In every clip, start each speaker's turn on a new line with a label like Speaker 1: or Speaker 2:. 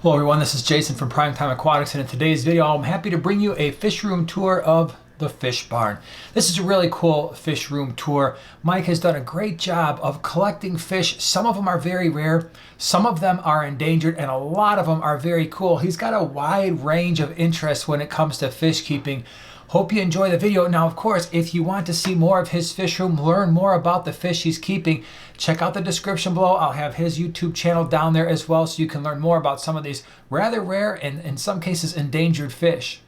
Speaker 1: Hello everyone, this is Jason from Primetime Aquatics, and in today's video I'm happy to bring you a fish room tour of the fish barn. This is a really cool fish room tour. Mike has done a great job of collecting fish. Some of them are very rare, some of them are endangered, and a lot of them are very cool. He's got a wide range of interests when it comes to fish keeping. Hope you enjoy the video. Now, of course, if you want to see more of his fish room, learn more about the fish he's keeping, check out the description below. I'll have his YouTube channel down there as well, so you can learn more about some of these rather rare and in some cases endangered fish.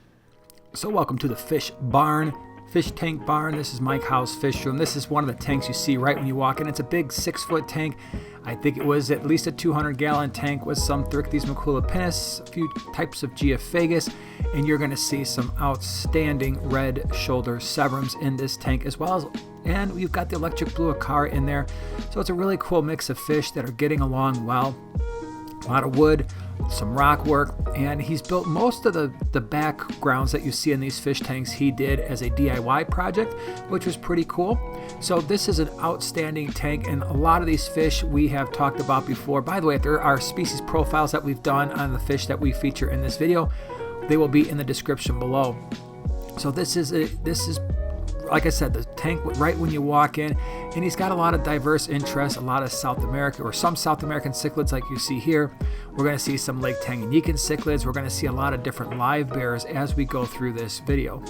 Speaker 1: So welcome to the fish barn, fish tank barn. This is Mike Howe's fish room. This is one of the tanks you see right when you walk in. It's a big 6-foot tank. I think it was at least a 200-gallon tank with some Thrictes maculopinus, a few types of Geophagus, and you're going to see some outstanding red shoulder severums in this tank as well. And we've got the electric blue acara in there. So it's a really cool mix of fish that are getting along well. A lot of wood, some rock work, and he's built most of the backgrounds that you see in these fish tanks he did as a DIY project, which was pretty cool. So this is an outstanding tank, and a lot of these fish we have talked about before. By the way, if there are species profiles that we've done on the fish that we feature in this video, they will be in the description below. So this is like I said, the tank right when you walk in, and he's got a lot of diverse interests, a lot of South America, or some South American cichlids like you see here. We're going to see some Lake Tanganyikan cichlids. We're going to see a lot of different Livebearers as we go through this video.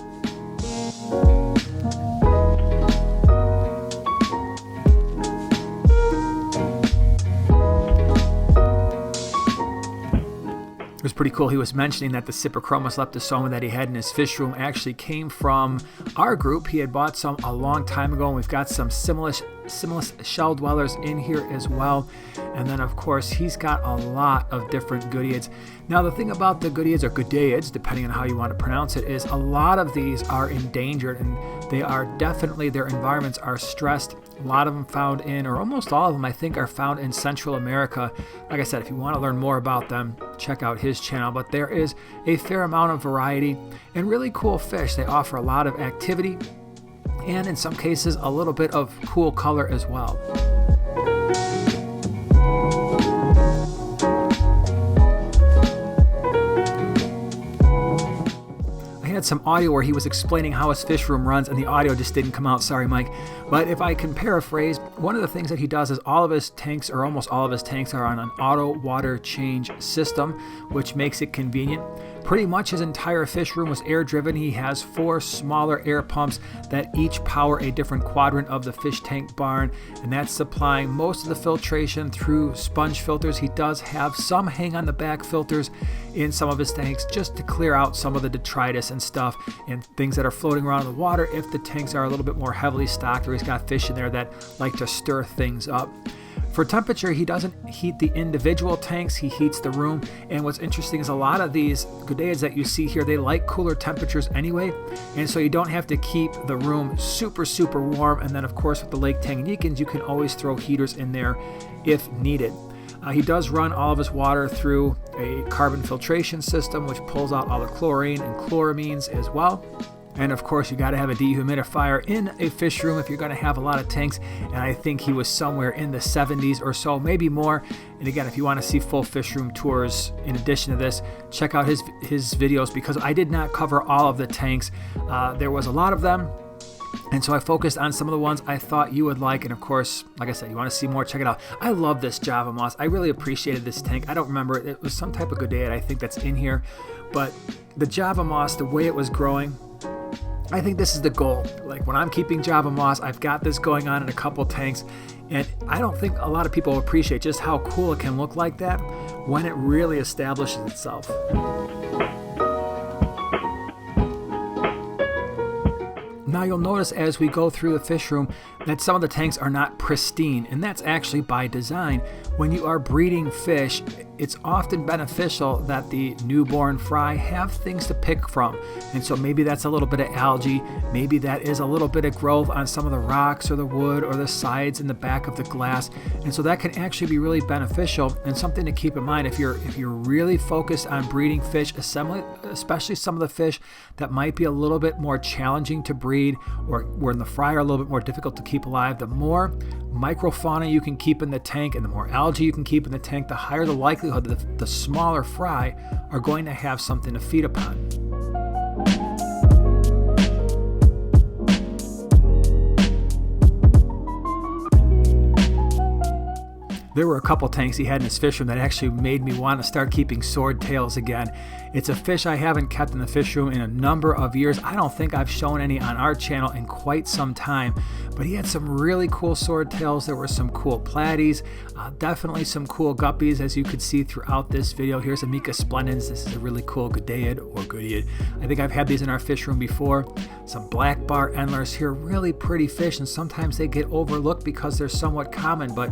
Speaker 1: It was pretty cool. He was mentioning that the Cyprichromis leptosoma that he had in his fish room actually came from our group. He had bought some a long time ago, and we've got some Simulus shell dwellers in here as well. And then of course he's got a lot of different goodeids. Now the thing about the goodeids, or goodeids, depending on how you want to pronounce it, is a lot of these are endangered, and they are definitely, their environments are stressed. A lot of them found in, or almost all of them I think, are found in Central America. Like I said, if you want to learn more about them, check out his channel. But there is a fair amount of variety and really cool fish. They offer a lot of activity and in some cases a little bit of cool color as well. Had some audio where he was explaining how his fish room runs, and the audio just didn't come out. Sorry, Mike. But if I can paraphrase, one of the things that he does is all of his tanks, or almost all of his tanks, are on an auto water change system, which makes it convenient. Pretty much his entire fish room was air driven. He has 4 smaller air pumps that each power a different quadrant of the fish tank barn, and that's supplying most of the filtration through sponge filters. He does have some hang on the back filters in some of his tanks just to clear out some of the detritus and stuff and things that are floating around in the water if the tanks are a little bit more heavily stocked, or he's got fish in there that like to stir things up. For temperature, he doesn't heat the individual tanks, he heats the room. And what's interesting is a lot of these goodeids that you see here, they like cooler temperatures anyway, and so you don't have to keep the room super warm. And then of course with the Lake Tanganyikans, you can always throw heaters in there if needed. He does run all of his water through a carbon filtration system, which pulls out all the chlorine and chloramines as well. And of course, you got to have a dehumidifier in a fish room if you're going to have a lot of tanks. And I think he was somewhere in the 70s or so, maybe more. And again, if you want to see full fish room tours in addition to this, check out his videos, because I did not cover all of the tanks. There was a lot of them. And so I focused on some of the ones I thought you would like. And of course, like I said, you want to see more, check it out. I love this Java moss. I really appreciated this tank. I don't remember, it was some type of goodeid I think that's in here. But the Java moss, the way it was growing, I think this is the goal. Like when I'm keeping Java moss, I've got this going on in a couple tanks, and I don't think a lot of people appreciate just how cool it can look like that when it really establishes itself. Now you'll notice as we go through the fish room that some of the tanks are not pristine, and that's actually by design. When you are breeding fish, it's often beneficial that the newborn fry have things to pick from. And so maybe that's a little bit of algae, maybe that is a little bit of growth on some of the rocks or the wood or the sides in the back of the glass. And so that can actually be really beneficial, and something to keep in mind if you're really focused on breeding fish, especially some of the fish that might be a little bit more challenging to breed, or where the fry are a little bit more difficult to keep alive. The more microfauna you can keep in the tank and the more algae you can keep in the tank, the higher the likelihood that the smaller fry are going to have something to feed upon. There were a couple tanks he had in his fish room that actually made me want to start keeping swordtails again. It's a fish I haven't kept in the fish room in a number of years. I don't think I've shown any on our channel in quite some time, but he had some really cool swordtails. There were some cool platies, definitely some cool guppies, as you could see throughout this video. Here's a Mica splendens. This is a really cool goodeid or goodeiid. I think I've had these in our fish room before. Some black bar endlers here, really pretty fish, and sometimes they get overlooked because they're somewhat common, but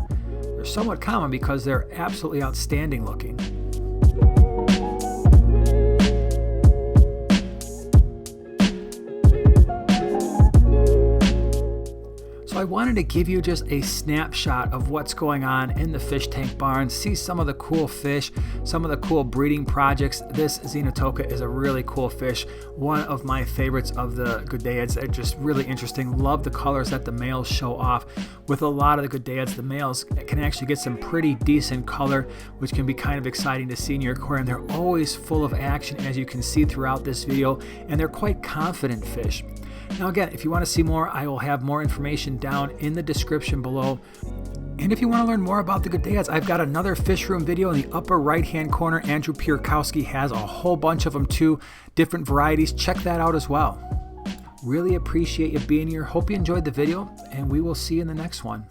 Speaker 1: they're somewhat common because they're absolutely outstanding looking. So I wanted to give you just a snapshot of what's going on in the fish tank barn, see some of the cool fish, some of the cool breeding projects. This Xenotoka is a really cool fish, one of my favorites of the goodeids. They're just really interesting. Love the colors that the males show off. With a lot of the goodeids, the males can actually get some pretty decent color, which can be kind of exciting to see in your aquarium. They're always full of action, as you can see throughout this video, and they're quite confident fish. Now again, if you want to see more, I will have more information down in the description below. And if you want to learn more about the goodeids, I've got another fish room video in the upper right hand corner. Andrew Pierkowski has a whole bunch of them too, different varieties. Check that out as well. Really appreciate you being here. Hope you enjoyed the video, and we will see you in the next one.